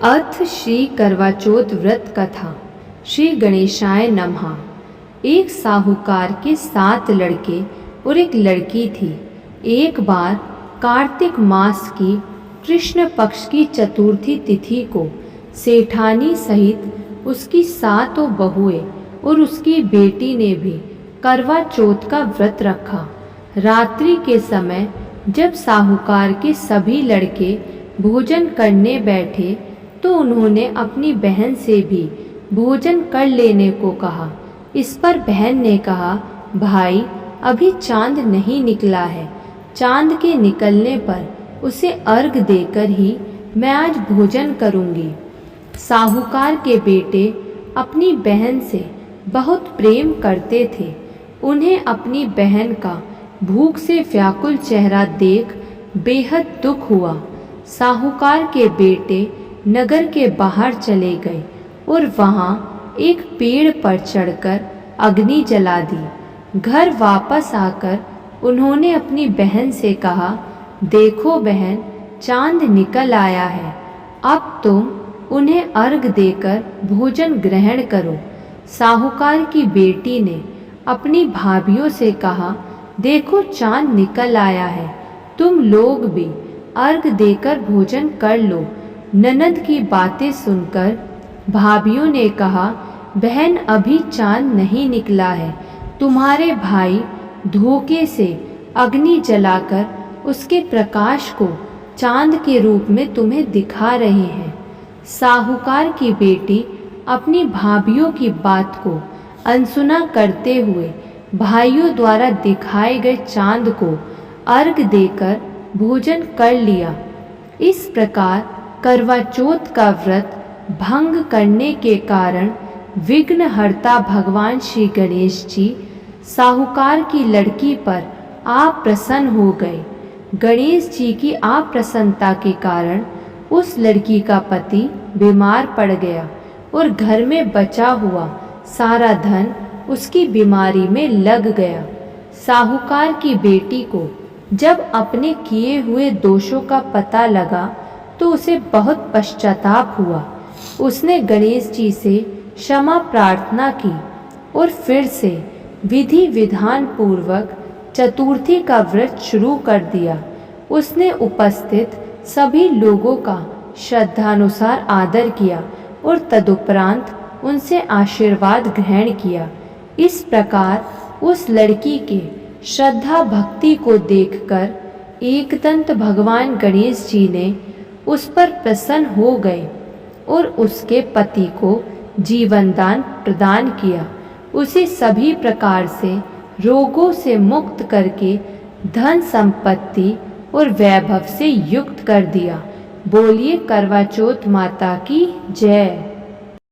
अथ श्री करवाचौथ व्रत कथा। श्री गणेशाय नमः। एक साहूकार के 7 लड़के और एक लड़की थी। एक बार कार्तिक मास की कृष्ण पक्ष की चतुर्थी तिथि को सेठानी सहित उसकी 7 बहुएं और उसकी बेटी ने भी करवा चौथ का व्रत रखा। रात्रि के समय जब साहूकार के सभी लड़के भोजन करने बैठे तो उन्होंने अपनी बहन से भी भोजन कर लेने को कहा। इस पर बहन ने कहा, भाई अभी चांद नहीं निकला है, चांद के निकलने पर उसे अर्घ देकर ही मैं आज भोजन करूंगी। साहूकार के बेटे अपनी बहन से बहुत प्रेम करते थे। उन्हें अपनी बहन का भूख से व्याकुल चेहरा देख बेहद दुख हुआ। साहूकार के बेटे नगर के बाहर चले गए और वहाँ एक पेड़ पर चढ़कर अग्नि जला दी। घर वापस आकर उन्होंने अपनी बहन से कहा, देखो बहन, चांद निकल आया है, अब तुम उन्हें अर्घ देकर भोजन ग्रहण करो। साहूकार की बेटी ने अपनी भाभियों से कहा, देखो चांद निकल आया है, तुम लोग भी अर्घ देकर भोजन कर लो। ननद की बातें सुनकर भाभियों ने कहा, बहन अभी चांद नहीं निकला है, तुम्हारे भाई धोखे से अग्नि जलाकर उसके प्रकाश को चांद के रूप में तुम्हें दिखा रहे हैं। साहूकार की बेटी अपनी भाभियों की बात को अनसुना करते हुए भाइयों द्वारा दिखाए गए चांद को अर्घ देकर भोजन कर लिया। इस प्रकार करवा चौथ का व्रत भंग करने के कारण विघ्नहर्ता भगवान श्री गणेश जी साहूकार की लड़की पर अप्रसन्न हो गए। गणेश जी की अप्रसन्नता के कारण उस लड़की का पति बीमार पड़ गया और घर में बचा हुआ सारा धन उसकी बीमारी में लग गया। साहूकार की बेटी को जब अपने किए हुए दोषों का पता लगा तो उसे बहुत पश्चाताप हुआ। उसने गणेश जी से क्षमा प्रार्थना की और फिर से विधि विधान पूर्वक चतुर्थी का व्रत शुरू कर दिया। उसने उपस्थित सभी लोगों का श्रद्धानुसार आदर किया और तदुपरांत उनसे आशीर्वाद ग्रहण किया। इस प्रकार उस लड़की के श्रद्धा भक्ति को देखकर एकदंत भगवान गणेश जी ने उस पर प्रसन्न हो गए और उसके पति को जीवन दान प्रदान किया। उसे सभी प्रकार से रोगों से मुक्त करके धन संपत्ति और वैभव से युक्त कर दिया। बोलिए करवा चौथ माता की जय।